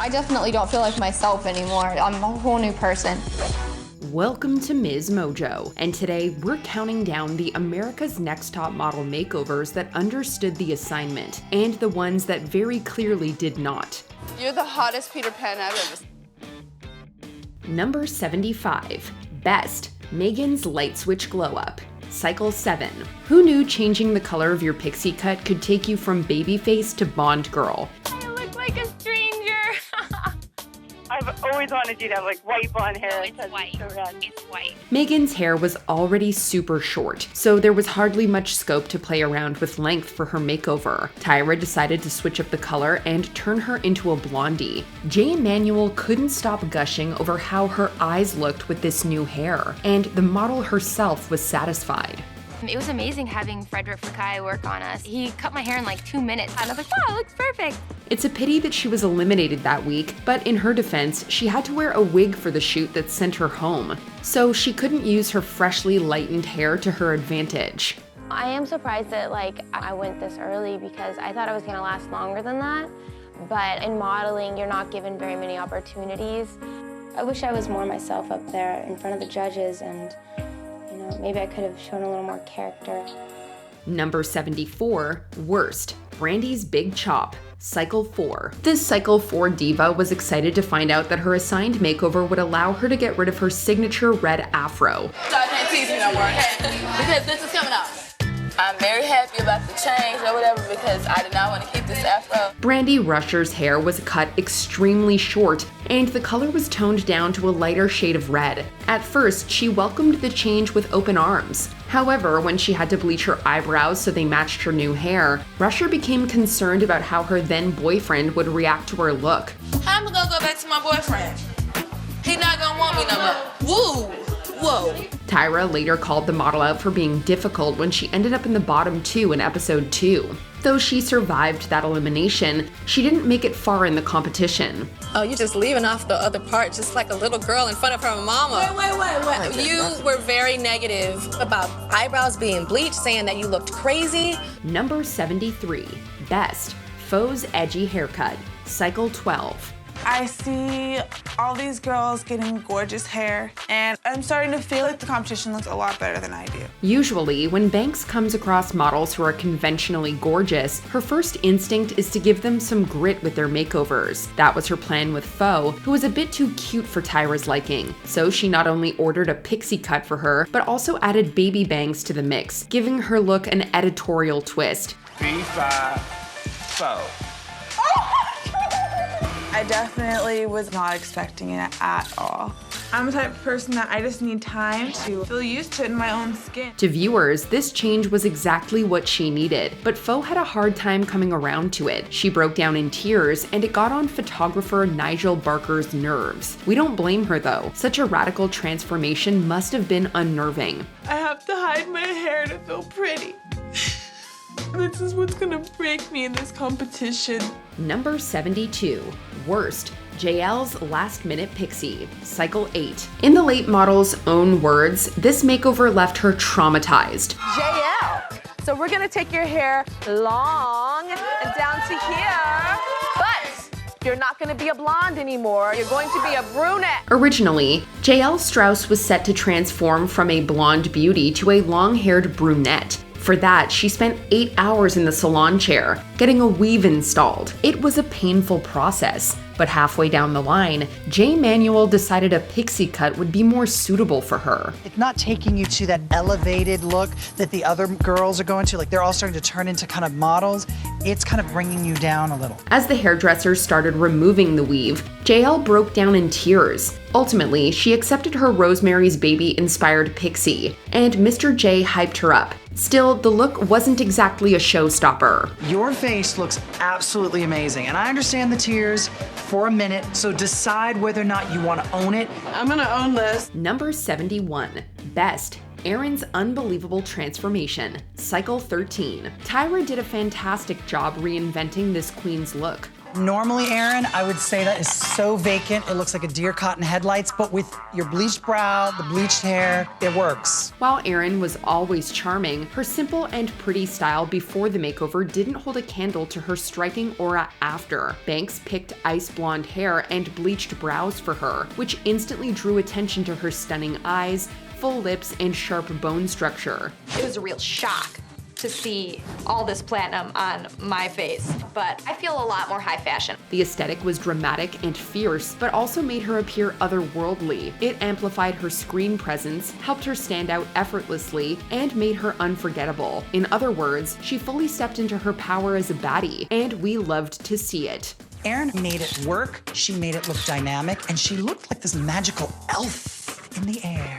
I definitely don't feel like myself anymore. I'm a whole new person. Welcome to Ms. Mojo, and today we're counting down the America's Next Top Model makeovers that understood the assignment, and the ones that very clearly did not. You're the hottest Peter Pan I've ever seen. Number 75. Best, Megan's Light Switch Glow Up. Cycle 7. Who knew changing the color of your pixie cut could take you from baby face to Bond girl? I look like a stranger. I've always wanted you to have like white blonde hair. No, it's white. So red. It's white. Megan's hair was already super short, so there was hardly much scope to play around with length for her makeover. Tyra decided to switch up the color and turn her into a blondie. Jay Emanuel couldn't stop gushing over how her eyes looked with this new hair, and the model herself was satisfied. It was amazing having Frederick Fakai work on us. He cut my hair in like 2 minutes, and I was like, wow, it looks perfect. It's a pity that she was eliminated that week, but in her defense, she had to wear a wig for the shoot that sent her home, so she couldn't use her freshly lightened hair to her advantage. I am surprised that I went this early because I thought I was gonna last longer than that, but in modeling, you're not given very many opportunities. I wish I was more myself up there in front of the judges, and maybe I could have shown a little more character. Number 74, Worst, Brandy's Big Chop, Cycle 4. This Cycle 4 diva was excited to find out that her assigned makeover would allow her to get rid of her signature red afro. So I can't tease me no more, okay? Because this is coming off. I'm very happy about the change or whatever because I did not want to keep this afro. Brandy Rusher's hair was cut extremely short, and the color was toned down to a lighter shade of red. At first, she welcomed the change with open arms. However, when she had to bleach her eyebrows so they matched her new hair, Rusher became concerned about how her then boyfriend would react to her look. How am I gonna go back to my boyfriend? He not gonna want me no more. Woo! Whoa. Tyra later called the model out for being difficult when she ended up in the bottom 2 in episode 2. Though she survived that elimination, she didn't make it far in the competition. Oh, you're just leaving off the other part, just like a little girl in front of her mama. Wait. You were very negative about eyebrows being bleached, saying that you looked crazy. Number 73, Best, Faux's Edgy Haircut, Cycle 12. I see all these girls getting gorgeous hair, and I'm starting to feel like the competition looks a lot better than I do. Usually, when Banks comes across models who are conventionally gorgeous, her first instinct is to give them some grit with their makeovers. That was her plan with Faux, who was a bit too cute for Tyra's liking. So she not only ordered a pixie cut for her, but also added baby bangs to the mix, giving her look an editorial twist. B5, Faux. I definitely was not expecting it at all. I'm the type of person that I just need time to feel used to it in my own skin. To viewers, this change was exactly what she needed, but Faux had a hard time coming around to it. She broke down in tears, and it got on photographer Nigel Barker's nerves. We don't blame her though. Such a radical transformation must have been unnerving. I have to hide my hair to feel pretty. This is what's gonna break me in this competition. Number 72, Worst, JL's Last Minute Pixie, Cycle 8. In the late model's own words, this makeover left her traumatized. JL, so we're gonna take your hair long and down to here, but you're not gonna be a blonde anymore. You're going to be a brunette. Originally, JL Strauss was set to transform from a blonde beauty to a long-haired brunette. For that, she spent 8 hours in the salon chair, getting a weave installed. It was a painful process, but halfway down the line, Jay Emanuel decided a pixie cut would be more suitable for her. It's not taking you to that elevated look that the other girls are going to, like they're all starting to turn into kind of models. It's kind of bringing you down a little. As the hairdressers started removing the weave, JL broke down in tears. Ultimately, she accepted her Rosemary's Baby-inspired pixie, and Mr. J hyped her up. Still, the look wasn't exactly a showstopper. Your face looks absolutely amazing, and I understand the tears for a minute, so decide whether or not you want to own it. I'm gonna own this. Number 71, Best, Erin's Unbelievable Transformation, Cycle 13. Tyra did a fantastic job reinventing this queen's look. Normally, Erin, I would say that is so vacant, it looks like a deer caught in headlights, but with your bleached brow, the bleached hair, it works. While Erin was always charming, her simple and pretty style before the makeover didn't hold a candle to her striking aura after. Banks picked ice blonde hair and bleached brows for her, which instantly drew attention to her stunning eyes, full lips, and sharp bone structure. It was a real shock to see all this platinum on my face, but I feel a lot more high fashion. The aesthetic was dramatic and fierce, but also made her appear otherworldly. It amplified her screen presence, helped her stand out effortlessly, and made her unforgettable. In other words, she fully stepped into her power as a baddie, and we loved to see it. Erin made it work, she made it look dynamic, and she looked like this magical elf in the air.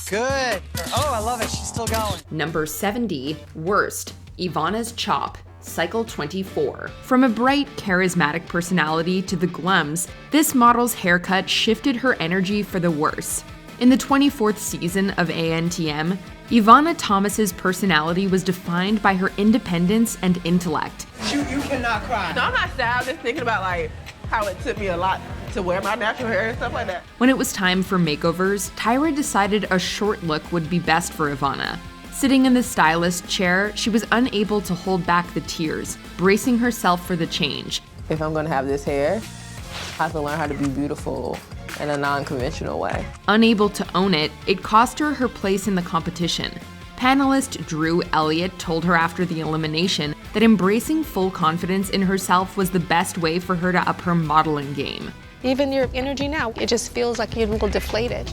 Good. Oh, I love it. She's still going. Number 70, worst, Ivana's chop. Cycle 24. From a bright, charismatic personality to the glums, this model's haircut shifted her energy for the worse. In the 24th season of ANTM, Ivana Thomas's personality was defined by her independence and intellect. You cannot cry. No, I'm not sad. I'm just thinking about like how it took me a lot to wear my natural hair and stuff like that. When it was time for makeovers, Tyra decided a short look would be best for Ivana. Sitting in the stylist chair, she was unable to hold back the tears, bracing herself for the change. If I'm gonna have this hair, I have to learn how to be beautiful in a non-conventional way. Unable to own it, it cost her her place in the competition. Panelist Drew Elliott told her after the elimination that embracing full confidence in herself was the best way for her to up her modeling game. Even your energy now, it just feels like you're a little deflated.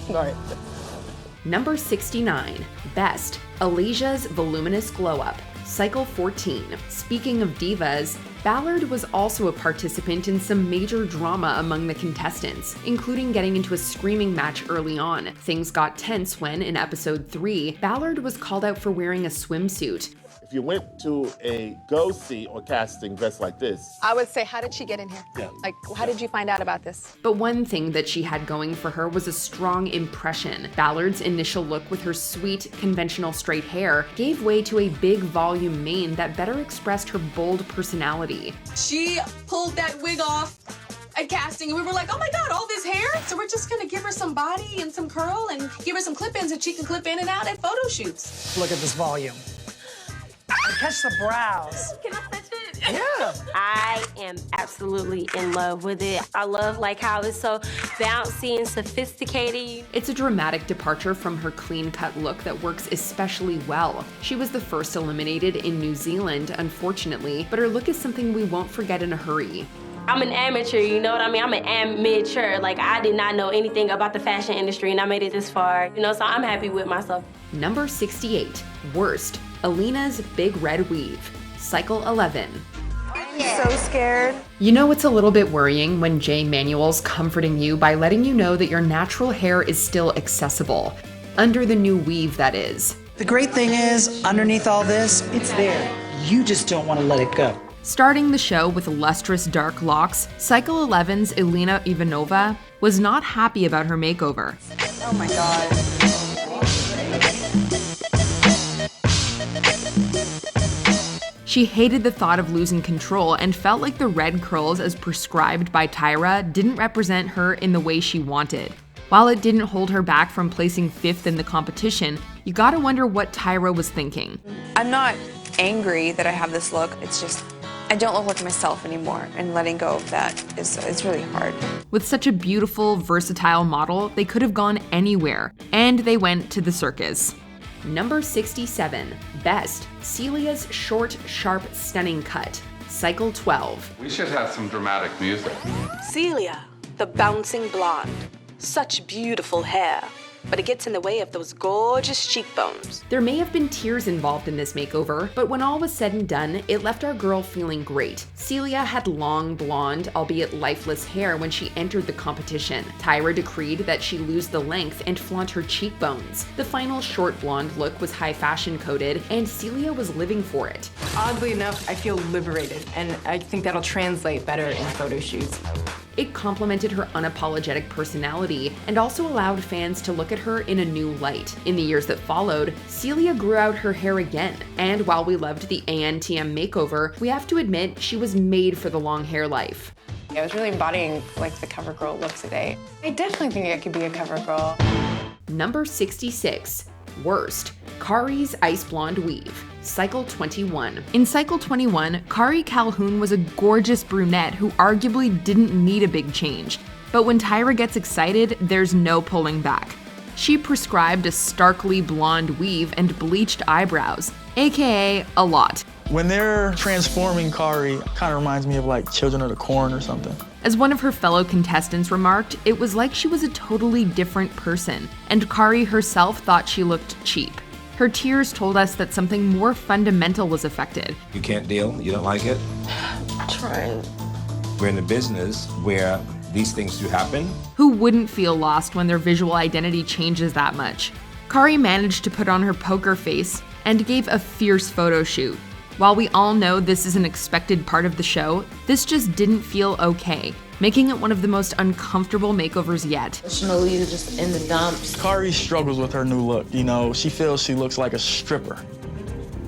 Right. Number 69, best, Alicia's voluminous glow up. Cycle 14. Speaking of divas, Ballard was also a participant in some major drama among the contestants, including getting into a screaming match early on. Things got tense when, in episode 3, Ballard was called out for wearing a swimsuit. If you went to a go-see or casting dressed like this, I would say, how did she get in here? Yeah. Like, how did you find out about this? But one thing that she had going for her was a strong impression. Ballard's initial look with her sweet, conventional straight hair gave way to a big volume mane that better expressed her bold personality. She pulled that wig off at casting, and we were like, oh my God, all this hair? So we're just gonna give her some body and some curl and give her some clip-ins that she can clip in and out at photo shoots. Look at this volume. Catch the brows. Can I touch it? Yeah. I am absolutely in love with it. I love like how it's so bouncy and sophisticated. It's a dramatic departure from her clean-cut look that works especially well. She was the first eliminated in New Zealand, unfortunately, but her look is something we won't forget in a hurry. I'm an amateur, you know what I mean? I'm an amateur. Like, I did not know anything about the fashion industry, and I made it this far, you know, so I'm happy with myself. Number 68, worst, Alina's big red weave. Cycle 11. I'm so scared. You know it's a little bit worrying when Jay Manuel's comforting you by letting you know that your natural hair is still accessible. Under the new weave, that is. The great thing is, underneath all this, it's there. You just don't want to let it go. Starting the show with lustrous dark locks, Cycle 11's Elena Ivanova was not happy about her makeover. Oh my God. She hated the thought of losing control and felt like the red curls as prescribed by Tyra didn't represent her in the way she wanted. While it didn't hold her back from placing 5th in the competition, you gotta wonder what Tyra was thinking. I'm not angry that I have this look, it's just I don't look like myself anymore, and letting go of that is really hard. With such a beautiful, versatile model, they could have gone anywhere, and they went to the circus. Number 67, best, Celia's short, sharp, stunning cut. Cycle 12. We should have some dramatic music. Celia, the bouncing blonde. Such beautiful hair, but it gets in the way of those gorgeous cheekbones. There may have been tears involved in this makeover, but when all was said and done, it left our girl feeling great. Celia had long blonde, albeit lifeless hair when she entered the competition. Tyra decreed that she lose the length and flaunt her cheekbones. The final short blonde look was high fashion coded, and Celia was living for it. Oddly enough, I feel liberated, and I think that'll translate better in photo shoots. It complemented her unapologetic personality and also allowed fans to look at her in a new light. In the years that followed, Celia grew out her hair again, and while we loved the ANTM makeover, we have to admit she was made for the long hair life. I was really embodying like the cover girl look today. I definitely think I could be a cover girl. Number 66. Worst. Kari's Ice Blonde Weave. Cycle 21. In Cycle 21, Kari Calhoun was a gorgeous brunette who arguably didn't need a big change. But when Tyra gets excited, there's no pulling back. She prescribed a starkly blonde weave and bleached eyebrows, aka a lot. When they're transforming Kari, it kind of reminds me of like Children of the Corn or something. As one of her fellow contestants remarked, it was like she was a totally different person, and Kari herself thought she looked cheap. Her tears told us that something more fundamental was affected. You can't deal, you don't like it? Trying. We're in a business where these things do happen. Who wouldn't feel lost when their visual identity changes that much? Kari managed to put on her poker face and gave a fierce photo shoot. While we all know this is an expected part of the show, this just didn't feel okay, making it one of the most uncomfortable makeovers yet. Emotionally, you're just in the dumps. Kari struggles with her new look. You know, she feels she looks like a stripper.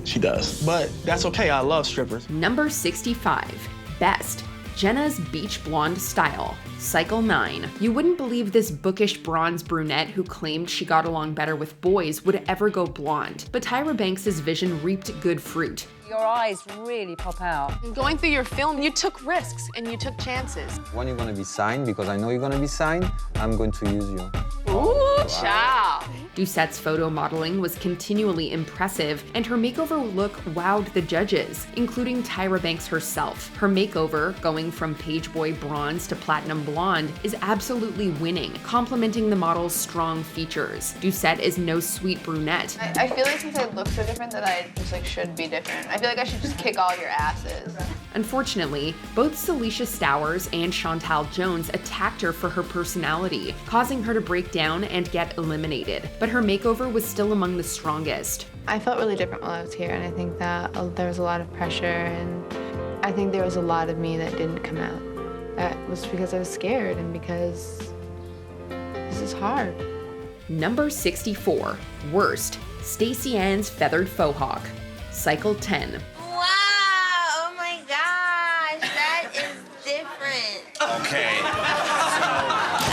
She does. But that's okay, I love strippers. Number 65. Best. Jenna's Beach Blonde Style. Cycle 9. You wouldn't believe this bookish bronze brunette who claimed she got along better with boys would ever go blonde, but Tyra Banks' vision reaped good fruit. Your eyes really pop out. Going through your film, you took risks and you took chances. When you're gonna be signed, because I know you're gonna be signed, I'm going to use you. Ooh, child. Doucette's photo modeling was continually impressive, and her makeover look wowed the judges, including Tyra Banks herself. Her makeover, going from page boy bronze to platinum blonde, is absolutely winning, complementing the model's strong features. Doucette is no sweet brunette. I feel like since I look so different that I just like should be different. I feel like I should just kick all your asses. Unfortunately, both Celicia Stowers and Chantal Jones attacked her for her personality, causing her to break down and get eliminated. But her makeover was still among the strongest. I felt really different while I was here, and I think that there was a lot of pressure, and I think there was a lot of me that didn't come out. That was because I was scared and because this is hard. Number 64. Worst. Stacey Ann's Feathered Faux Hawk. Cycle 10. Wow, oh my gosh, that is different. Okay.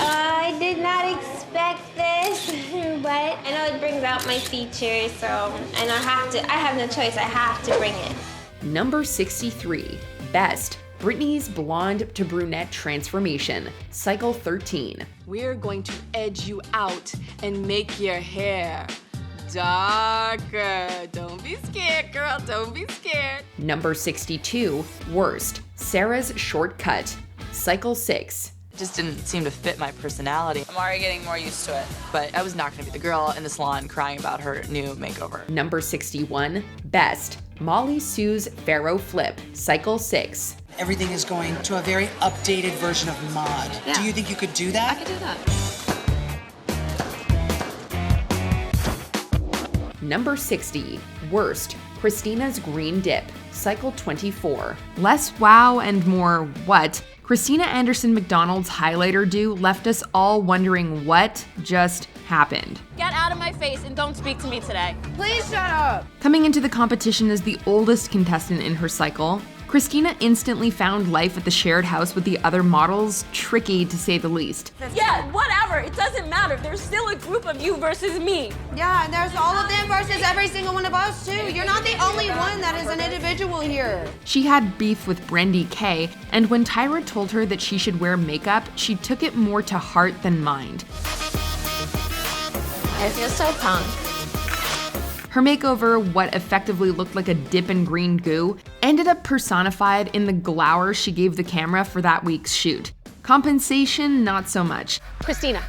I did not expect this, but I know it brings out my features, and I have no choice, I have to bring it. Number 63. Best. Brittany's blonde to brunette transformation. Cycle 13. We're going to edge you out and make your hair darker. Don't be scared, girl. Don't be scared. Number 62. Worst. Sarah's shortcut. Cycle 6. It just didn't seem to fit my personality. I'm already getting more used to it, but I was not going to be the girl in the salon crying about her new makeover. Number 61. Best. Molly Sue's Pharaoh Flip. Cycle 6. Everything is going to a very updated version of mod. Yeah. Do you think you could do that? I could do that. Number 60. Worst. Christina's Green Dip. Cycle 24. Less wow and more what? Christina Anderson McDonald's highlighter do left us all wondering what just happened. Get out of my face and don't speak to me today. Please shut up. Coming into the competition as the oldest contestant in her cycle, Christina instantly found life at the shared house with the other models tricky, to say the least. Yeah, whatever. It doesn't matter. There's still a group of you versus me. Yeah, and there's all of them versus every single one of us too. You're not the only one that is an individual here. She had beef with Brendy K, and when Tyra told her that she should wear makeup, she took it more to heart than mind. I feel so punk. Her makeover, what effectively looked like a dip in green goo, ended up personified in the glower she gave the camera for that week's shoot. Compensation, not so much. Christina.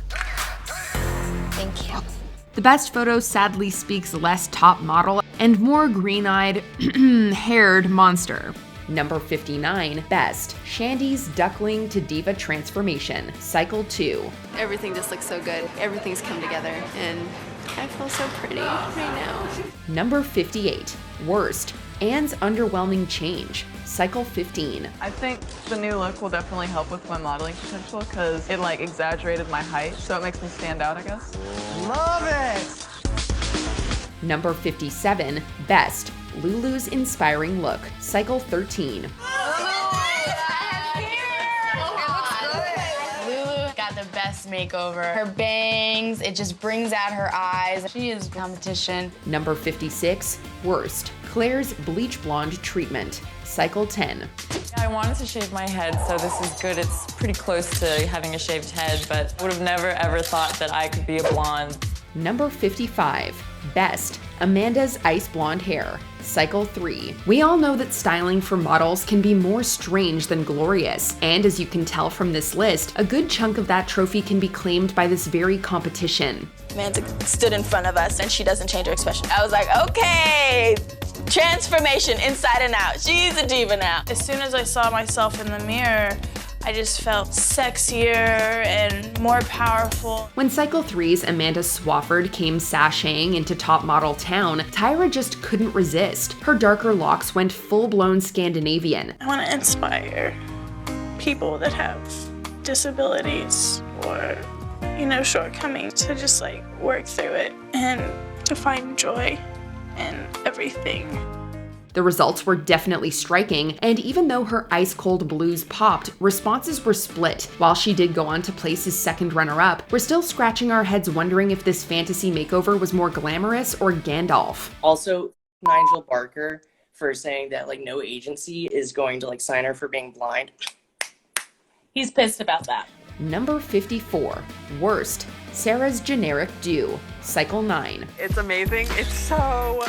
Thank you. The best photo sadly speaks less top model and more green-eyed, haired monster. Number 59, best. Shandy's Duckling to Diva Transformation, Cycle 2. Everything just looks so good. Everything's come together, and I feel so pretty right now. Number 58, worst. Anne's underwhelming change, cycle 15. I think the new look will definitely help with my modeling potential because it like exaggerated my height, so it makes me stand out, I guess. Love it! Number 57, best, Lulu's inspiring look, cycle 13. Got the best makeover. Her bangs, it just brings out her eyes. She is competition. Number 56, worst, Claire's bleach blonde treatment, cycle 10. I wanted to shave my head, so this is good. It's pretty close to having a shaved head, but would have never ever thought that I could be a blonde. Number 55, best, Amanda's ice blonde hair, cycle 3. We all know that styling for models can be more strange than glorious, and as you can tell from this list, a good chunk of that trophy can be claimed by this very competition. Amanda stood in front of us and she doesn't change her expression. I was like, okay, transformation inside and out. She's a diva now. As soon as I saw myself in the mirror, I just felt sexier and more powerful. When cycle 3's Amanda Swafford came sashaying into top model town, Tyra just couldn't resist. Her darker locks went full-blown Scandinavian. I want to inspire people that have disabilities or, shortcomings to just like work through it and to find joy in everything. The results were definitely striking, and even though her ice-cold blues popped, responses were split. While she did go on to place as second runner-up, we're still scratching our heads wondering if this fantasy makeover was more glamorous or Gandalf. Also, Nigel Barker for saying that no agency is going to sign her for being blind. He's pissed about that. Number 54, worst, Sarah's generic do, cycle 9. It's amazing. It's so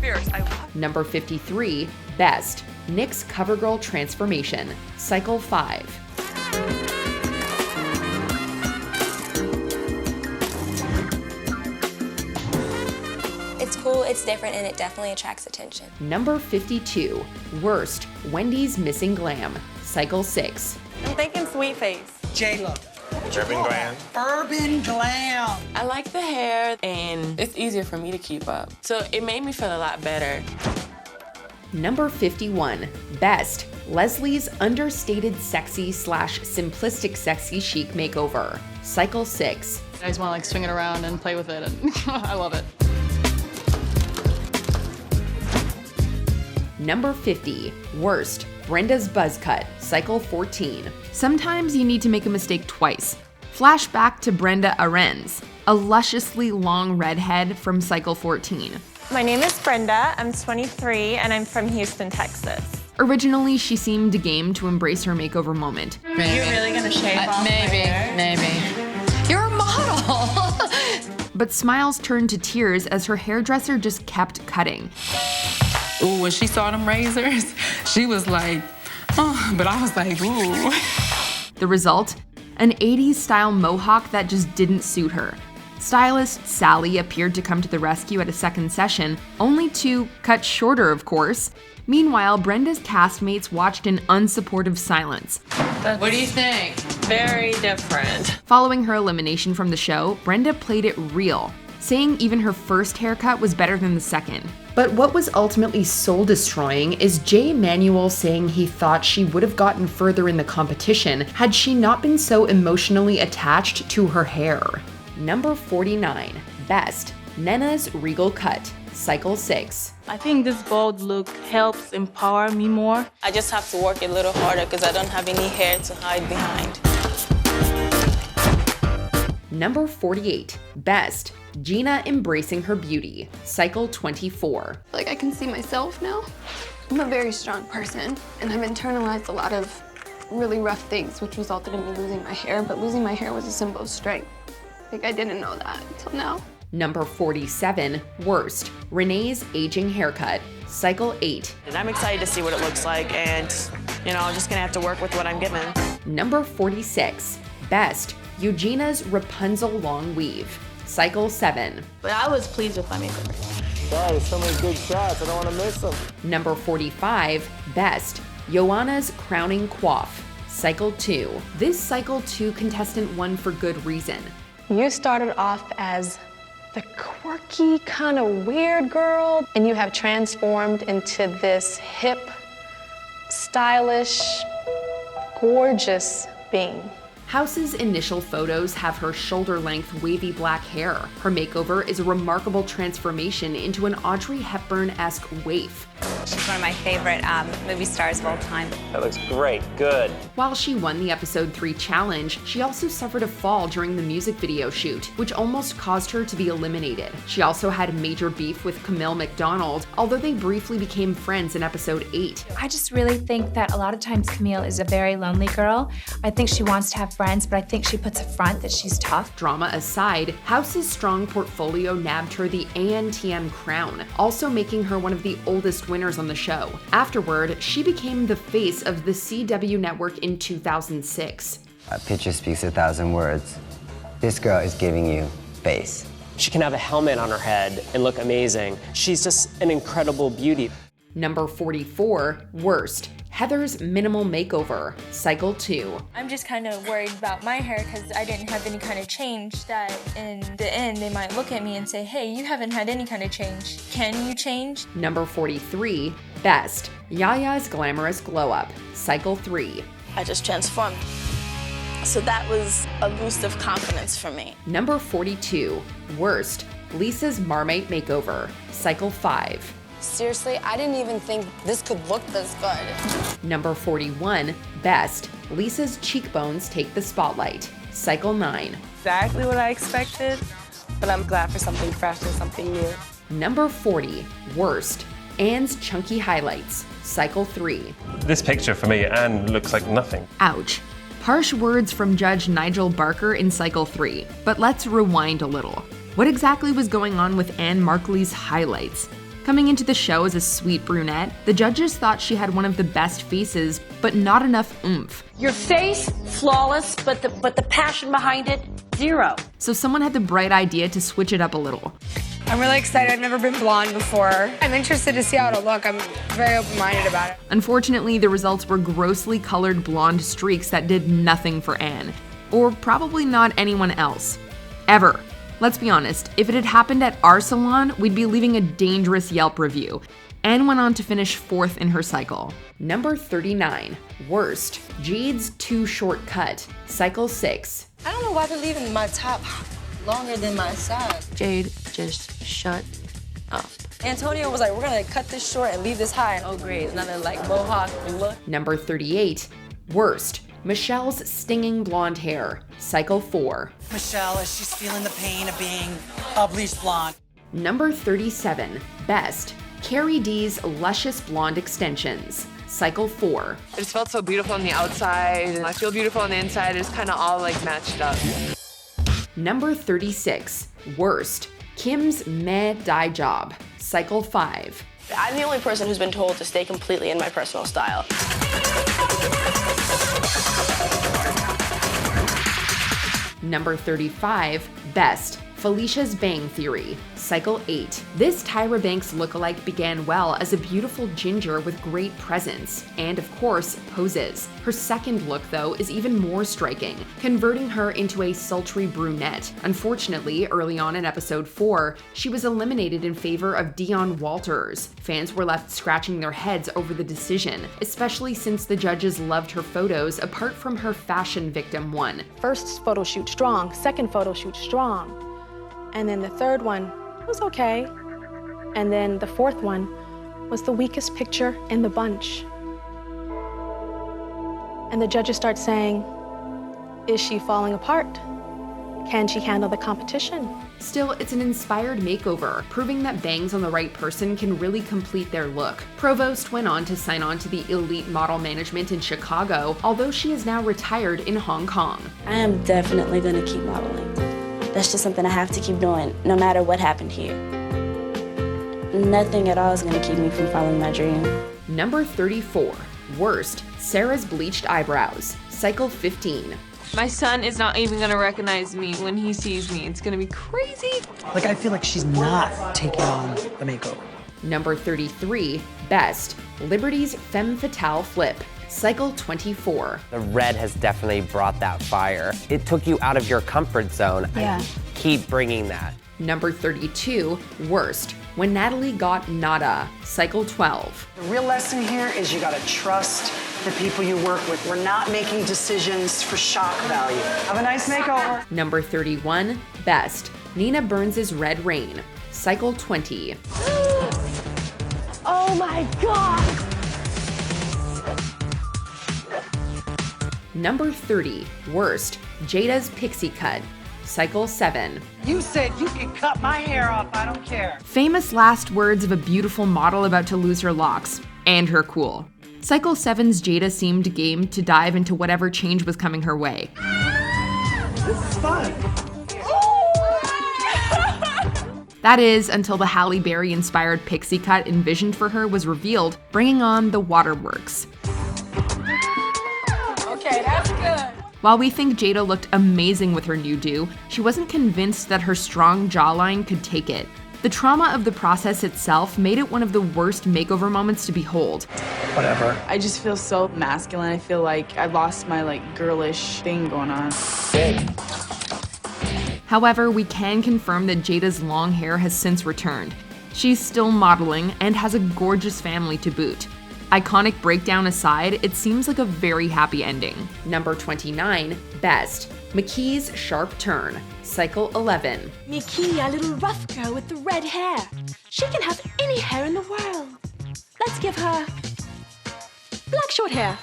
fierce. I love it. Number 53, best, NYX's CoverGirl transformation, cycle 5. It's cool, it's different, and it definitely attracts attention. Number 52, worst, Wendy's missing glam, cycle 6. I'm thinking sweet face. J-Lo. Urban glam. Urban glam. I like the hair, and it's easier for me to keep up. So it made me feel a lot better. Number 51, best, Leslie's understated sexy / simplistic sexy chic makeover, cycle 6. I just want to swing it around and play with it, and I love it. Number 50, worst, Brenda's buzz cut, cycle 14. Sometimes you need to make a mistake twice. Flashback to Brenda Arendz, a lusciously long redhead from cycle 14. My name is Brenda, I'm 23, and I'm from Houston, Texas. Originally, she seemed game to embrace her makeover moment. Maybe. You're really gonna shave off my hair? Maybe. You're a model! But smiles turned to tears as her hairdresser just kept cutting. Ooh, when she saw them razors, she was like, oh, but I was like, ooh. The result? An 80s style mohawk that just didn't suit her. Stylist Sally appeared to come to the rescue at a second session, only to cut shorter, of course. Meanwhile, Brenda's castmates watched in unsupportive silence. What do you think? Very different. Following her elimination from the show, Brenda played it real, saying even her first haircut was better than the second. But what was ultimately soul-destroying is Jay Manuel saying he thought she would have gotten further in the competition had she not been so emotionally attached to her hair. Number 49, best, Nena's regal cut, cycle 6. I think this bold look helps empower me more. I just have to work a little harder because I don't have any hair to hide behind. Number 48, best, Gina embracing her beauty, cycle 24. I can see myself now. I'm a very strong person, and I've internalized a lot of really rough things, which resulted in me losing my hair, but losing my hair was a symbol of strength. I didn't know that until now. Number 47, worst, Renee's aging haircut, cycle 8. And I'm excited to see what it looks like, and I'm just gonna have to work with what I'm given. Number 46, best, Eugenia's Rapunzel long weave, cycle 7. But I was pleased with my makeover. God, there's so many good shots, I don't want to miss them. Number 45, best, Joanna's crowning coif, cycle 2. This cycle 2 contestant won for good reason. You started off as the quirky, kind of weird girl, and you have transformed into this hip, stylish, gorgeous being. House's initial photos have her shoulder-length wavy black hair. Her makeover is a remarkable transformation into an Audrey Hepburn-esque waif. She's one of my favorite movie stars of all time. That looks great, good. While she won the episode 3 challenge, she also suffered a fall during the music video shoot, which almost caused her to be eliminated. She also had major beef with Camille McDonald, although they briefly became friends in episode 8. I just really think that a lot of times Camille is a very lonely girl. I think she wants to have friends, but I think she puts a front that she's tough. Drama aside, House's strong portfolio nabbed her the ANTM crown, also making her one of the oldest winners on the show. Afterward, she became the face of the CW network in 2006. A picture speaks 1,000 words. This girl is giving you face. She can have a helmet on her head and look amazing. She's just an incredible beauty. Number 44, worst. Heather's minimal makeover, cycle 2. I'm just kind of worried about my hair because I didn't have any kind of change that in the end they might look at me and say, hey, you haven't had any kind of change. Can you change? Number 43, best. Yaya's glamorous glow up, cycle 3. I just transformed. So that was a boost of confidence for me. Number 42, worst. Lisa's Marmite makeover, cycle 5. Seriously, I didn't even think this could look this good. Number 41, best. Lisa's cheekbones take the spotlight, cycle 9. Exactly what I expected, but I'm glad for something fresh and something new. Number 40, worst. Anne's chunky highlights, cycle 3. This picture for me, Anne looks like nothing. Ouch. Harsh words from Judge Nigel Barker in cycle 3, but let's rewind a little. What exactly was going on with Anne Markley's highlights? Coming into the show as a sweet brunette, the judges thought she had one of the best faces, but not enough oomph. Your face, flawless, but the passion behind it, zero. So someone had the bright idea to switch it up a little. I'm really excited. I've never been blonde before. I'm interested to see how it'll look. I'm very open-minded about it. Unfortunately, the results were grossly colored blonde streaks that did nothing for Anne. Or probably not anyone else. Ever. Let's be honest, if it had happened at our salon, we'd be leaving a dangerous Yelp review. Anne went on to finish 4th in her cycle. Number 39, worst. Jade's too short cut, cycle 6. I don't know why they're leaving my top longer than my side. Jade, just shut up. Antonio was like, we're gonna cut this short and leave this high. Oh great, another like mohawk look. Number 38, worst. Michelle's stinging blonde hair, cycle 4. Michelle, as she's feeling the pain of being a bleached blonde. Number 37, best. Carrie D's luscious blonde extensions, cycle 4. I just felt so beautiful on the outside, and I feel beautiful on the inside. It's kind of all like matched up. Number 36, worst. Kim's meh dye job, cycle 5. I'm the only person who's been told to stay completely in my personal style. Number 35, best. Felicia's Bang Theory, cycle 8. This Tyra Banks lookalike began well as a beautiful ginger with great presence, and of course, poses. Her second look, though, is even more striking, converting her into a sultry brunette. Unfortunately, early on in episode 4, she was eliminated in favor of Dion Walters. Fans were left scratching their heads over the decision, especially since the judges loved her photos apart from her fashion victim one. First photo shoot strong, second photo shoot strong. And then the third one was okay. And then the fourth one was the weakest picture in the bunch. And the judges start saying, is she falling apart? Can she handle the competition? Still, it's an inspired makeover, proving that bangs on the right person can really complete their look. Provost went on to sign on to the elite model management in Chicago, although she is now retired in Hong Kong. I am definitely gonna keep modeling. That's just something I have to keep doing, no matter what happened here. Nothing at all is gonna keep me from following my dream. Number 34, worst. Sarah's bleached eyebrows, cycle 15. My son is not even gonna recognize me when he sees me. It's gonna be crazy. Like, I feel like she's not taking on the makeover. Number 33, best. Liberty's Femme Fatale flip, cycle 24. The red has definitely brought that fire. It took you out of your comfort zone. Yeah. Keep bringing that. Number 32, worst, when Natalie got nada, cycle 12. The real lesson here is you gotta trust the people you work with. We're not making decisions for shock value. Have a nice makeover. Number 31, best, Nina Burns' Red Rain, cycle 20. Oh my God! Number 30, worst, Jada's Pixie Cut, cycle 7. You said you can cut my hair off, I don't care. Famous last words of a beautiful model about to lose her locks, and her cool. Cycle 7's Jada seemed game to dive into whatever change was coming her way. This is fun. That is, until the Halle Berry-inspired pixie cut envisioned for her was revealed, bringing on the waterworks. Okay, that's good. While we think Jada looked amazing with her new do, she wasn't convinced that her strong jawline could take it. The trauma of the process itself made it one of the worst makeover moments to behold. Whatever. I just feel so masculine. I feel like I lost my girlish thing going on. However, we can confirm that Jada's long hair has since returned. She's still modeling and has a gorgeous family to boot. Iconic breakdown aside, it seems like a very happy ending. Number 29, best, McKee's Sharp Turn, cycle 11. Mickey, a little rough girl with the red hair. She can have any hair in the world. Let's give her black short hair.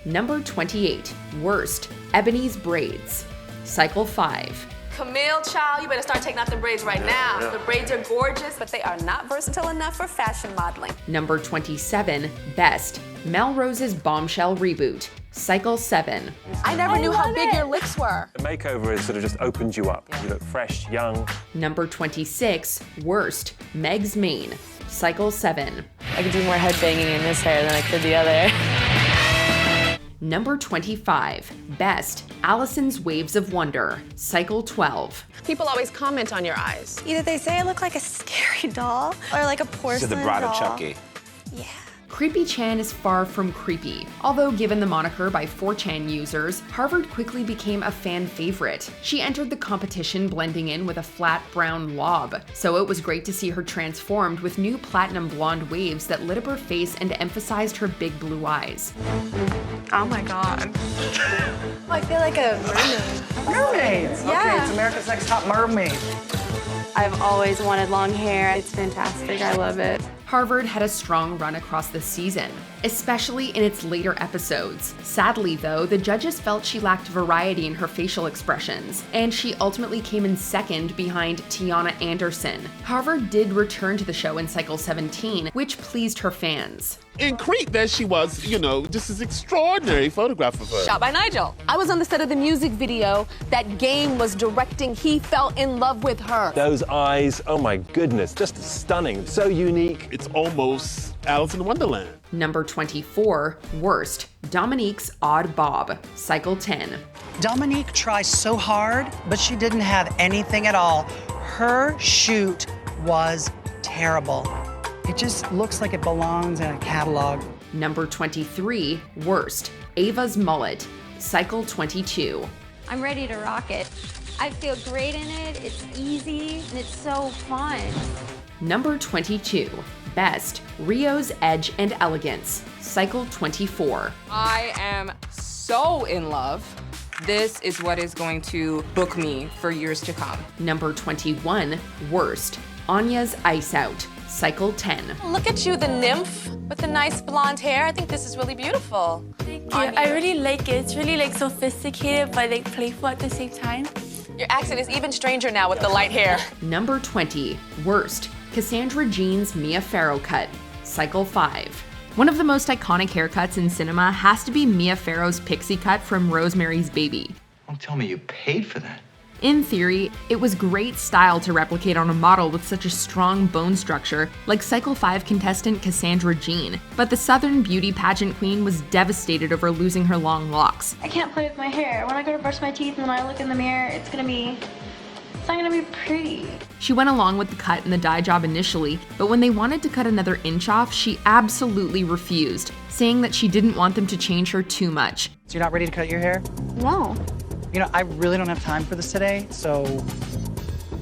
Number 28, worst, Ebony's Braids, cycle 5. Camille, child, you better start taking out the braids right now. The braids are gorgeous, but they are not versatile enough for fashion modeling. Number 27, best, Melrose's Bombshell Reboot, cycle 7. I never knew how big your lips were. The makeover has sort of just opened you up. You look fresh, young. Number 26, worst, Meg's Mane, cycle 7. I could do more headbanging in this hair than I could the other. Number 25, best, Allison's Waves of Wonder, cycle 12. People always comment on your eyes. Either they say I look like a scary doll or like a porcelain doll. To the bride of Chucky. Yeah. Creepy Chan is far from creepy. Although given the moniker by 4chan users, Harvard quickly became a fan favorite. She entered the competition blending in with a flat brown lob, so it was great to see her transformed with new platinum blonde waves that lit up her face and emphasized her big blue eyes. Oh my God. I feel like a mermaid. Mermaids! Yeah. Okay, it's America's Next Top Mermaid. I've always wanted long hair. It's fantastic. I love it. Harvard had a strong run across the season, especially in its later episodes. Sadly, though, the judges felt she lacked variety in her facial expressions, and she ultimately came in second behind Tiana Anderson. Harvard did return to the show in cycle 17, which pleased her fans. In Crete, there she was, you know, just this extraordinary photograph of her. Shot by Nigel. I was on the set of the music video that Game was directing. He fell in love with her. Those eyes, oh my goodness, just stunning, so unique. It's almost Alice in Wonderland. Number 24, worst, Dominique's Odd Bob, cycle 10. Dominique tries so hard, but she didn't have anything at all. Her shoot was terrible. It just looks like it belongs in a catalog. Number 23, worst, Ava's Mullet, cycle 22. I'm ready to rock it. I feel great in it, it's easy, and it's so fun. Number 22, best, Rio's Edge and Elegance, cycle 24. I am so in love. This is what is going to book me for years to come. Number 21, worst, Anya's Ice Out, cycle 10. Look at you, the nymph with the nice blonde hair. I think this is really beautiful. Thank you. I really like it. It's really sophisticated but playful at the same time. Your accent is even stranger now with the light hair. Number 20, worst, Cassandra Jean's Mia Farrow cut, cycle 5. One of the most iconic haircuts in cinema has to be Mia Farrow's pixie cut from Rosemary's Baby. Don't tell me you paid for that. In theory, it was great style to replicate on a model with such a strong bone structure like cycle 5 contestant Cassandra Jean, but the Southern beauty pageant queen was devastated over losing her long locks. I can't play with my hair. When I go to brush my teeth and then I look in the mirror, it's not gonna be pretty. She went along with the cut and the dye job initially, but when they wanted to cut another inch off, she absolutely refused, saying that she didn't want them to change her too much. So you're not ready to cut your hair? No. You know, I really don't have time for this today, so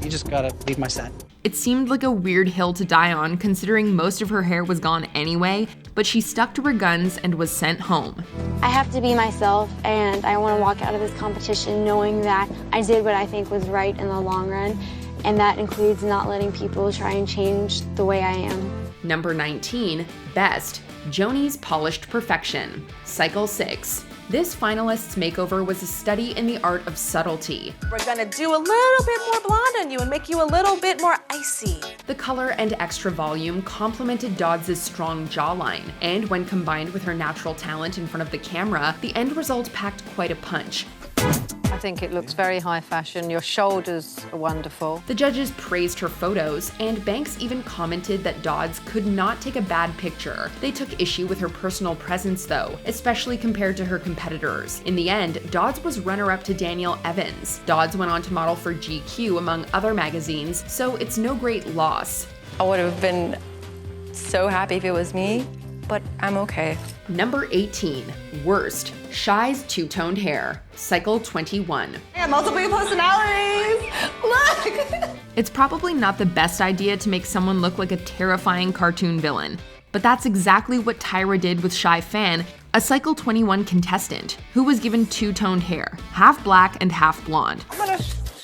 You just gotta leave my set. It seemed like a weird hill to die on considering most of her hair was gone anyway, but she stuck to her guns and was sent home. I have to be myself, and I want to walk out of this competition knowing that I did what I think was right in the long run, and that includes not letting people try and change the way I am. Number 19, Best, Joni's Polished Perfection, Cycle 6. This finalist's makeover was a study in the art of subtlety. We're gonna do a little bit more blonde on you and make you a little bit more icy. The color and extra volume complemented Dodds' strong jawline, and when combined with her natural talent in front of the camera, the end result packed quite a punch. I think it looks very high fashion. Your shoulders are wonderful. The judges praised her photos, and Banks even commented that Dodds could not take a bad picture. They took issue with her personal presence though, especially compared to her competitors. In the end, Dodds was runner-up to Danielle Evans. Dodds went on to model for GQ among other magazines, so it's no great loss. I would have been so happy if it was me, but I'm okay. Number 18, Worst, Shy's two-toned hair, Cycle 21. I have multiple personalities. Look! It's probably not the best idea to make someone look like a terrifying cartoon villain, but that's exactly what Tyra did with Shy Fan, a Cycle 21 contestant, who was given two-toned hair, half black and half blonde. I'm gonna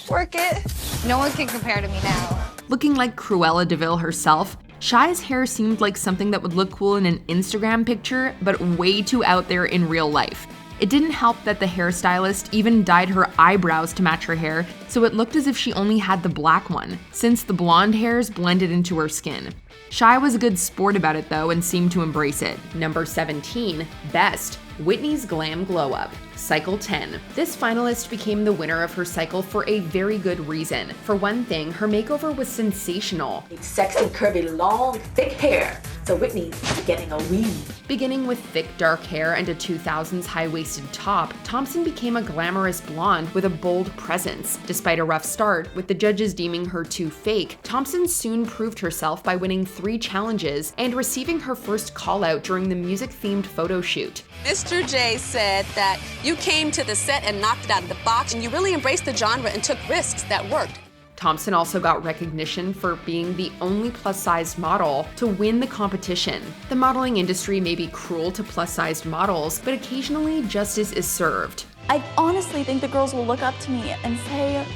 work it. No one can compare to me now. Looking like Cruella de Vil herself, Shy's hair seemed like something that would look cool in an Instagram picture, but way too out there in real life. It didn't help that the hairstylist even dyed her eyebrows to match her hair, so it looked as if she only had the black one, since the blonde hairs blended into her skin. Shy was a good sport about it though and seemed to embrace it. Number 17, Best, Whitney's Glam Glow Up, Cycle 10. This finalist became the winner of her cycle for a very good reason. For one thing, her makeover was sensational. Sexy, curvy, long, thick hair. So Whitney's getting a weave. Beginning with thick dark hair and a 2000s high-waisted top, Thompson became a glamorous blonde with a bold presence. Despite a rough start, with the judges deeming her too fake, Thompson soon proved herself by winning 3 challenges and receiving her first call-out during the music-themed photo shoot. Mr. J said that you came to the set and knocked it out of the box, and you really embraced the genre and took risks that worked. Thompson also got recognition for being the only plus-sized model to win the competition. The modeling industry may be cruel to plus-sized models, but occasionally justice is served. I honestly think the girls will look up to me and say,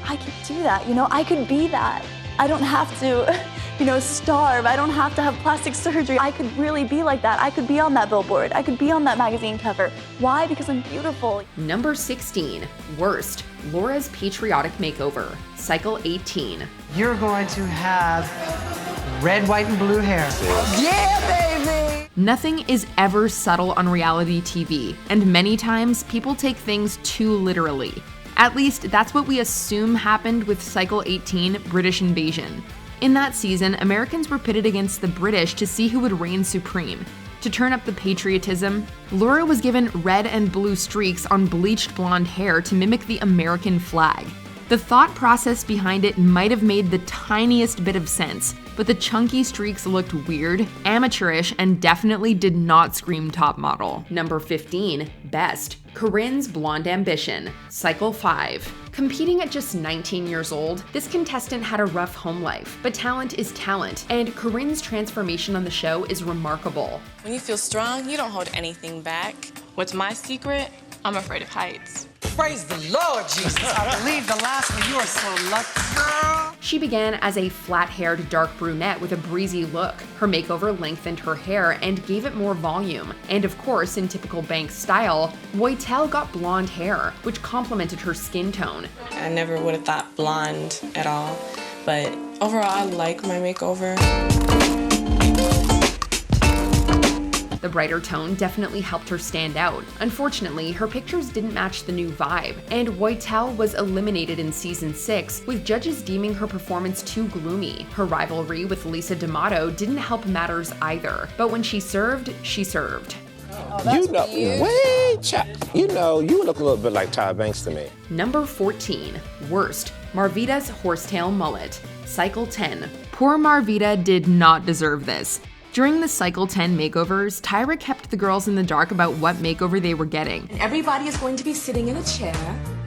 I could do that, I could be that. I don't have to, starve. I don't have to have plastic surgery. I could really be like that. I could be on that billboard. I could be on that magazine cover. Why? Because I'm beautiful. Number 16, Worst, Laura's Patriotic Makeover, Cycle 18. You're going to have red, white, and blue hair. Yeah, baby! Nothing is ever subtle on reality TV, and many times people take things too literally. At least, that's what we assume happened with Cycle 18, British Invasion. In that season, Americans were pitted against the British to see who would reign supreme. To turn up the patriotism, Laura was given red and blue streaks on bleached blonde hair to mimic the American flag. The thought process behind it might have made the tiniest bit of sense, but the chunky streaks looked weird, amateurish, and definitely did not scream top model. Number 15, Best, Corinne's Blonde Ambition, Cycle 5. Competing at just 19 years old, this contestant had a rough home life, but talent is talent, and Corinne's transformation on the show is remarkable. When you feel strong, you don't hold anything back. What's my secret? I'm afraid of heights. Praise the Lord, Jesus. I believe the last one. You are so lucky, girl. She began as a flat-haired dark brunette with a breezy look. Her makeover lengthened her hair and gave it more volume. And of course, in typical Banks style, Voitel got blonde hair, which complemented her skin tone. I never would have thought blonde at all, but overall, I like my makeover. The brighter tone definitely helped her stand out. Unfortunately, her pictures didn't match the new vibe, and Voitel was eliminated in season 6, with judges deeming her performance too gloomy. Her rivalry with Lisa D'Amato didn't help matters either, but when she served, she served. You look a little bit like Tyra Banks to me. Number 14, Worst, Marvita's Horsetail Mullet, Cycle 10. Poor Marvita did not deserve this. During the Cycle 10 makeovers, Tyra kept the girls in the dark about what makeover they were getting. And everybody is going to be sitting in a chair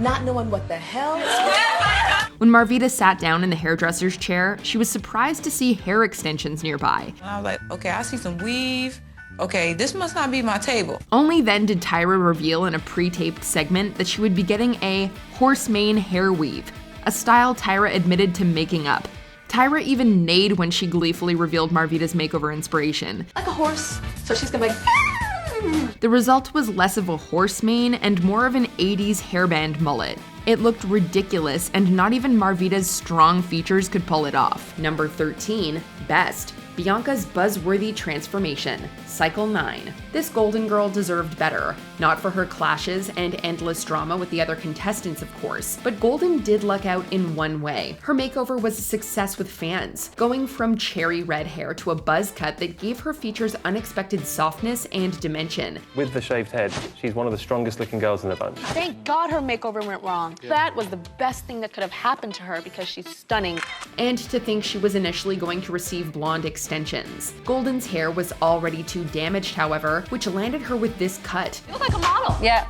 not knowing what the hell is When Marvita sat down in the hairdresser's chair, she was surprised to see hair extensions nearby. And I was like, okay, I see some weave. Okay, this must not be my table. Only then did Tyra reveal in a pre-taped segment that she would be getting a horse mane hair weave, a style Tyra admitted to making up. Tyra even neighed when she gleefully revealed Marvita's makeover inspiration. like a horse. So she's gonna be like, The result was less of a horse mane and more of an 80s hairband mullet. It looked ridiculous, and not even Marvita's strong features could pull it off. Number 13, Best. Bianca's buzzworthy transformation, Cycle 9. This golden girl deserved better. Not for her clashes and endless drama with the other contestants, of course, but Golden did luck out in one way. Her makeover was a success with fans, going from cherry red hair to a buzz cut that gave her features unexpected softness and dimension. With the shaved head, she's one of the strongest looking girls in the bunch. Thank God her makeover went wrong. That was the best thing that could have happened to her because she's stunning. And to think she was initially going to receive blonde extensions. Golden's hair was already too damaged, however, which landed her with this cut. You look like a model. Yeah.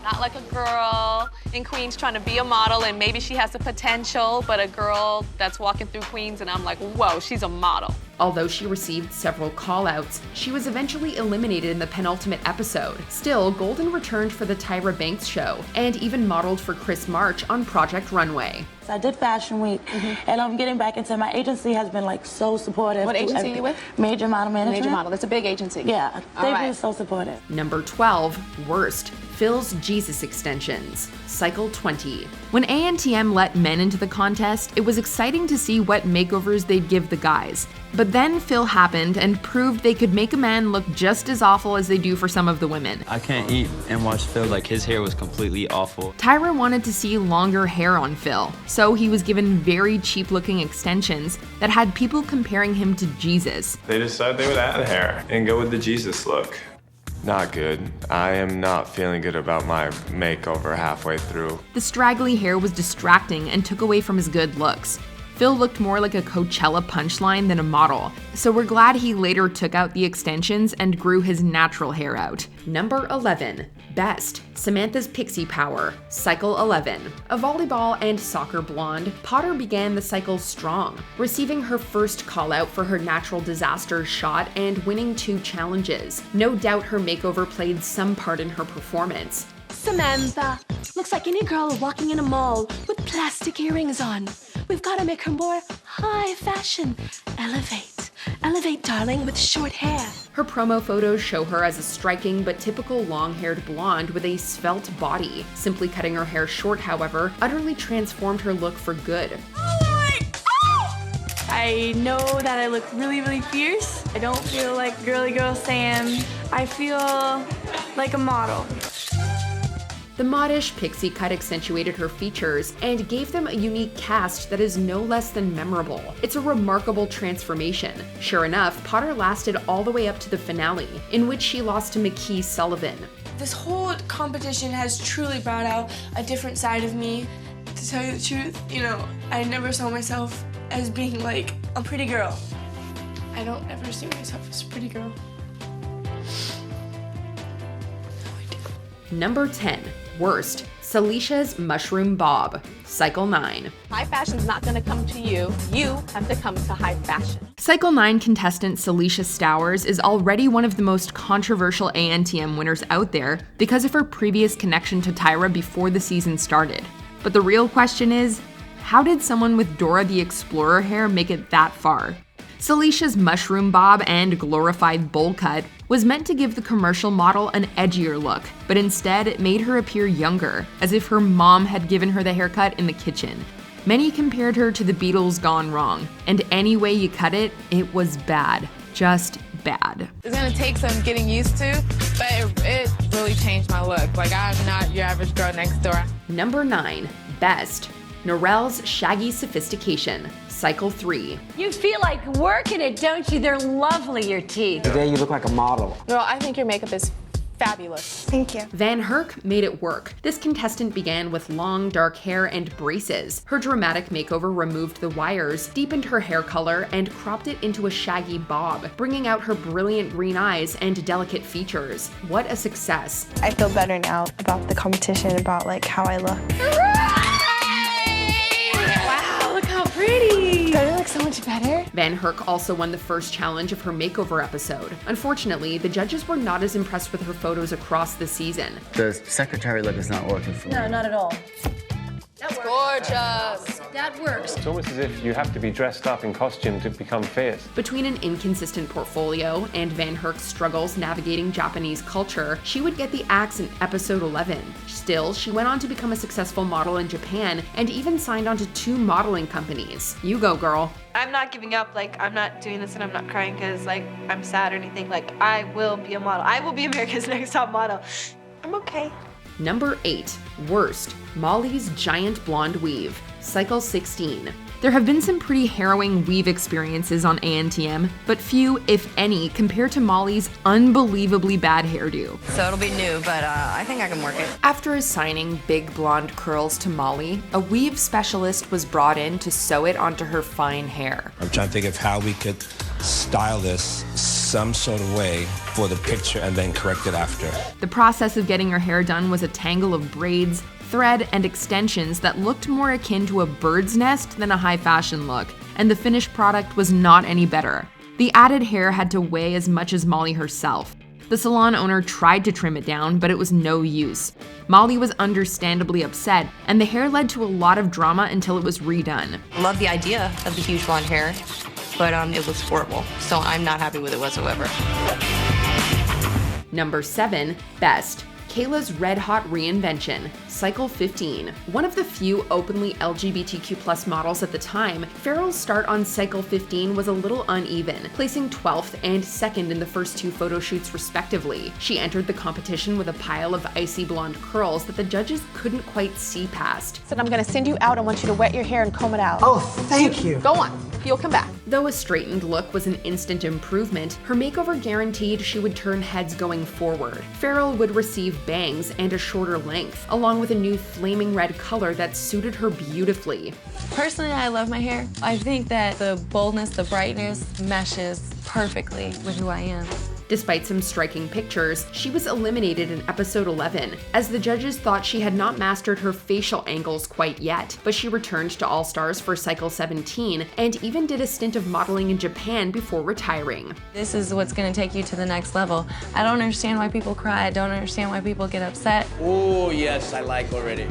Not like a girl in Queens trying to be a model and maybe she has the potential, but a girl that's walking through Queens and I'm like, whoa, she's a model. Although she received several call-outs, she was eventually eliminated in the penultimate episode. Still, Golden returned for the Tyra Banks show, and even modeled for Chris March on Project Runway. I did Fashion Week, and I'm getting back into my agency has been like so supportive. What agency are you with? Major Model Management. Major Model, that's a big agency. Yeah, All they've right. been so supportive. Number 12, Worst. Phil's Jesus extensions, Cycle 20. When ANTM let men into the contest, it was exciting to see what makeovers they'd give the guys. But then Phil happened and proved they could make a man look just as awful as they do for some of the women. I can't eat and watch Phil, like his hair was completely awful. Tyra wanted to see longer hair on Phil, so he was given very cheap-looking extensions that had people comparing him to Jesus. They decided they would add hair and go with the Jesus look. Not good. I am not feeling good about my makeover halfway through. The straggly hair was distracting and took away from his good looks. Phil looked more like a Coachella punchline than a model, so we're glad he later took out the extensions and grew his natural hair out. Number 11, Best. Samantha's Pixie Power, Cycle 11. A volleyball and soccer blonde, Potter began the cycle strong, receiving her first call-out for her natural disaster shot and winning 2 challenges. No doubt her makeover played some part in her performance. Samantha looks like any girl walking in a mall with plastic earrings on. We've got to make her more high fashion. Elevate. Elevate, darling, with short hair. Her promo photos show her as a striking but typical long-haired blonde with a svelte body. Simply cutting her hair short, however, utterly transformed her look for good. I know that I look really, really fierce. I don't feel like girly girl Sam. I feel like a model. The modish pixie cut accentuated her features and gave them a unique cast that is no less than memorable. It's a remarkable transformation. Sure enough, Potter lasted all the way up to the finale, in which she lost to McKee Sullivan. This whole competition has truly brought out a different side of me. To tell you the truth, I never saw myself as being like a pretty girl. I don't ever see myself as a pretty girl. Number 10, Worst. Salicia's Mushroom Bob, Cycle 9. High fashion's not gonna come to you. You have to come to high fashion. Cycle 9 contestant Celicia Stowers is already one of the most controversial ANTM winners out there because of her previous connection to Tyra before the season started. But the real question is, how did someone with Dora the Explorer hair make it that far? Salicia's mushroom bob and glorified bowl cut was meant to give the commercial model an edgier look, but instead it made her appear younger, as if her mom had given her the haircut in the kitchen. Many compared her to the Beatles gone wrong, and any way you cut it, it was bad. Just bad. It's gonna take some getting used to, but it really changed my look. Like, I'm not your average girl next door. Number 9, Best. Norel's Shaggy Sophistication, Cycle 3. You feel like working it, don't you? They're lovely, your teeth. Today you look like a model. Girl, I think your makeup is Fabulous. Thank you. Van Herk made it work. This contestant began with long, dark hair and braces. Her dramatic makeover removed the wires, deepened her hair color, and cropped it into a shaggy bob, bringing out her brilliant green eyes and delicate features. What a success. I feel better now about the competition, about like how I look. Wow, look how pretty. Don't I look so much better? Van Herk also won the first challenge of her makeover episode. Unfortunately, the judges were not as impressed with her photos across the season. The secretary look is not working for me. No, not at all. That's gorgeous. That works. It's almost as if you have to be dressed up in costume to become fierce. Between an inconsistent portfolio and Van Herk's struggles navigating Japanese culture, she would get the axe in episode 11. Still, she went on to become a successful model in Japan and even signed on to 2 modeling companies. You go, girl. I'm not giving up. Like, I'm not doing this and I'm not crying because, like, I'm sad or anything. Like, I will be a model. I will be America's Next Top Model. I'm okay. Number 8. Worst. Molly's giant blonde weave. Cycle 16. There have been some pretty harrowing weave experiences on ANTM, but few, if any, compare to Molly's unbelievably bad hairdo. So it'll be new, but I think I can work it. After assigning big blonde curls to Molly, a weave specialist was brought in to sew it onto her fine hair. I'm trying to think of how we could style this some sort of way for the picture and then correct it after. The process of getting her hair done was a tangle of braids, thread, and extensions that looked more akin to a bird's nest than a high fashion look, and the finished product was not any better. The added hair had to weigh as much as Molly herself. The salon owner tried to trim it down, but it was no use. Molly was understandably upset, and the hair led to a lot of drama until it was redone. Love the idea of the huge blonde hair, but it looks horrible, so I'm not happy with it whatsoever. Number 7. Best. Kayla's Red Hot Reinvention, Cycle 15. One of the few openly LGBTQ+ models at the time, Farrell's start on Cycle 15 was a little uneven, placing 12th and 2nd in the first 2 photo shoots respectively. She entered the competition with a pile of icy blonde curls that the judges couldn't quite see past. Said I'm gonna send you out. I want you to wet your hair and comb it out. Oh, thank you. Go on. You'll come back. Though a straightened look was an instant improvement, her makeover guaranteed she would turn heads going forward. Farrell would receive bangs and a shorter length, along with a new flaming red color that suited her beautifully. Personally, I love my hair. I think that the boldness, the brightness meshes perfectly with who I am. Despite some striking pictures, she was eliminated in episode 11, as the judges thought she had not mastered her facial angles quite yet, but she returned to All Stars for Cycle 17 and even did a stint of modeling in Japan before retiring. This is what's gonna take you to the next level. I don't understand why people cry. I don't understand why people get upset. Oh, yes, I like already.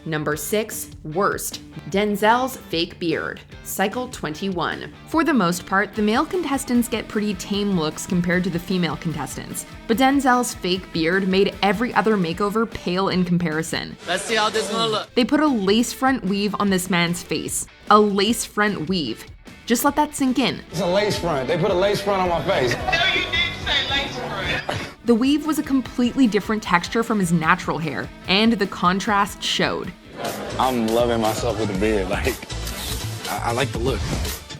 Number 6. Worst. Denzel's fake beard. Cycle 21. For the most part, the male contestants get pretty tame looks compared to the female contestants, but Denzel's fake beard made every other makeover pale in comparison. Let's see how this one looks. They put a lace front weave on this man's face. A lace front weave. Just let that sink in. It's a lace front. They put a lace front on my face. The weave was a completely different texture from his natural hair, and the contrast showed. I'm loving myself with the beard. Like, I like the look.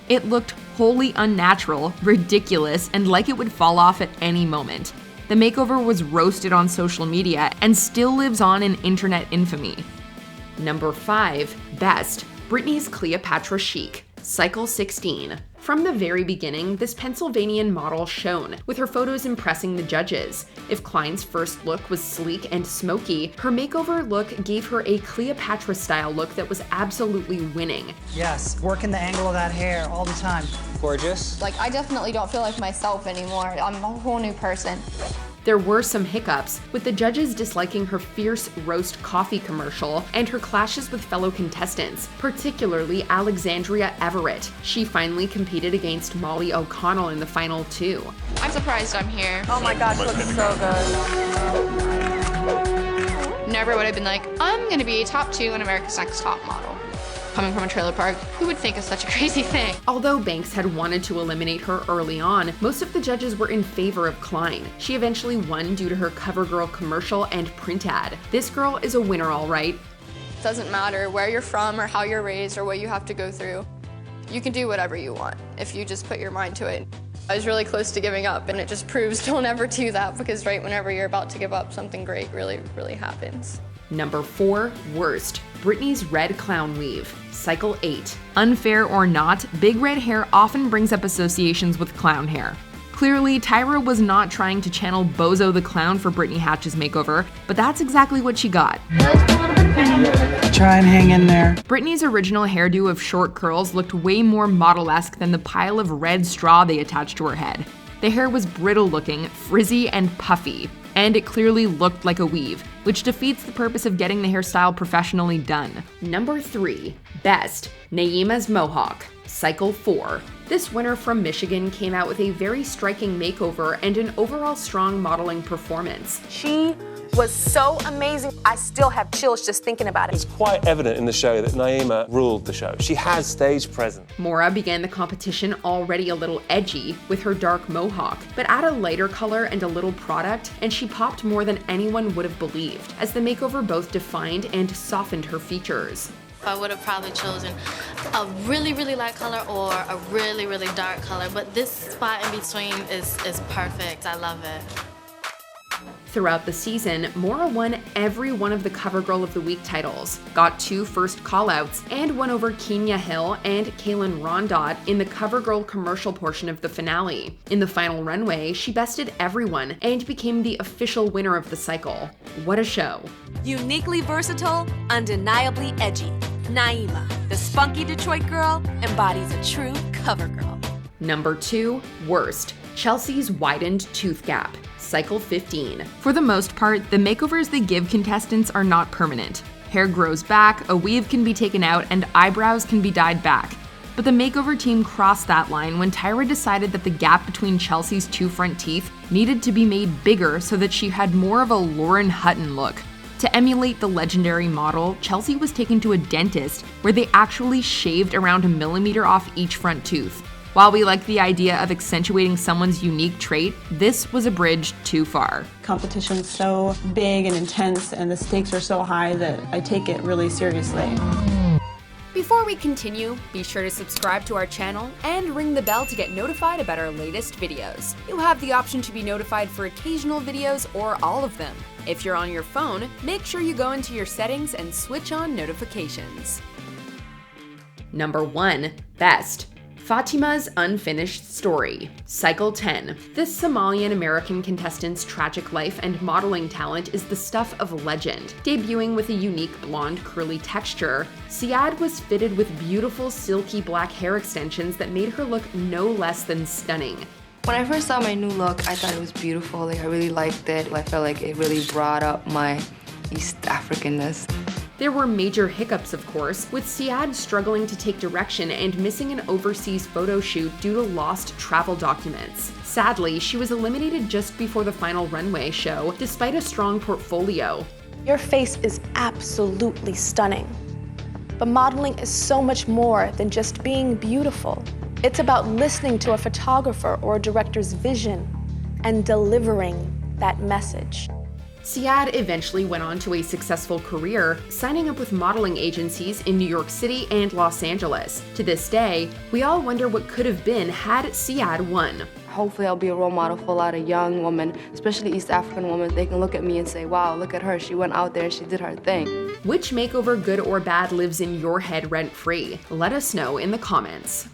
It looked wholly unnatural, ridiculous, and like it would fall off at any moment. The makeover was roasted on social media and still lives on in internet infamy. Number 5. Best. Brittany's Cleopatra chic. Cycle 16. From the very beginning, this Pennsylvanian model shone, with her photos impressing the judges. If Kline's first look was sleek and smoky, her makeover look gave her a Cleopatra-style look that was absolutely winning. Yes, working the angle of that hair all the time. Gorgeous. Like, I definitely don't feel like myself anymore. I'm a whole new person. There were some hiccups, with the judges disliking her fierce roast coffee commercial and her clashes with fellow contestants, particularly Alexandria Everett. She finally competed against Molly O'Connell in the final 2. I'm surprised I'm here. Oh my gosh, looks so good. Never would have been like, I'm gonna be top 2 on America's Next Top Model. Coming from a trailer park, who would think of such a crazy thing? Although Banks had wanted to eliminate her early on, most of the judges were in favor of Kline. She eventually won due to her CoverGirl commercial and print ad. This girl is a winner, all right. It doesn't matter where you're from or how you're raised or what you have to go through. You can do whatever you want if you just put your mind to it. I was really close to giving up, and it just proves don't ever do that, because right whenever you're about to give up, something great really, really happens. Number 4, worst. Brittany's red clown weave. Cycle 8. Unfair or not, big red hair often brings up associations with clown hair. Clearly, Tyra was not trying to channel Bozo the Clown for Brittany Hatch's makeover, but that's exactly what she got. Try and hang in there. Brittany's original hairdo of short curls looked way more model-esque than the pile of red straw they attached to her head. The hair was brittle-looking, frizzy, and puffy, and it clearly looked like a weave, which defeats the purpose of getting the hairstyle professionally done. Number 3, best, Naima's mohawk. Cycle 4. This winner from Michigan came out with a very striking makeover and an overall strong modeling performance. She was so amazing. I still have chills just thinking about it. It's quite evident in the show that Naima ruled the show. She has stage presence. Mora began the competition already a little edgy with her dark mohawk, but add a lighter color and a little product, and she popped more than anyone would have believed, as the makeover both defined and softened her features. I would have probably chosen a really, really light color or a really, really dark color, but this spot in between is perfect. I love it. Throughout the season, Mora won every one of the CoverGirl of the Week titles, got 2 first callouts, and won over Kenya Hill and Kaylin Rondot in the CoverGirl commercial portion of the finale. In the final runway, she bested everyone and became the official winner of the cycle. What a show. Uniquely versatile, undeniably edgy, Naima, the spunky Detroit girl, embodies a true CoverGirl. Number 2, worst, Chelsey's widened tooth gap. Cycle 15. For the most part, the makeovers they give contestants are not permanent. Hair grows back, a weave can be taken out, and eyebrows can be dyed back. But the makeover team crossed that line when Tyra decided that the gap between Chelsey's 2 front teeth needed to be made bigger so that she had more of a Lauren Hutton look. To emulate the legendary model, Chelsey was taken to a dentist where they actually shaved around 1 millimeter off each front tooth. While we like the idea of accentuating someone's unique trait, this was a bridge too far. Competition's so big and intense, and the stakes are so high that I take it really seriously. Before we continue, be sure to subscribe to our channel and ring the bell to get notified about our latest videos. You have the option to be notified for occasional videos or all of them. If you're on your phone, make sure you go into your settings and switch on notifications. Number 1, best. Fatima's unfinished story. Cycle 10. This Somalian-American contestant's tragic life and modeling talent is the stuff of legend. Debuting with a unique blonde curly texture, Siad was fitted with beautiful silky black hair extensions that made her look no less than stunning. When I first saw my new look, I thought it was beautiful. Like, I really liked it. I felt like it really brought up my East Africanness. There were major hiccups, of course, with Siad struggling to take direction and missing an overseas photo shoot due to lost travel documents. Sadly, she was eliminated just before the final runway show, despite a strong portfolio. Your face is absolutely stunning. But modeling is so much more than just being beautiful. It's about listening to a photographer or a director's vision and delivering that message. Siad eventually went on to a successful career, signing up with modeling agencies in New York City and Los Angeles. To this day, we all wonder what could have been had Siad won. Hopefully I'll be a role model for a lot of young women, especially East African women. They can look at me and say, wow, look at her. She went out there, she did her thing. Which makeover, good or bad, lives in your head rent-free? Let us know in the comments.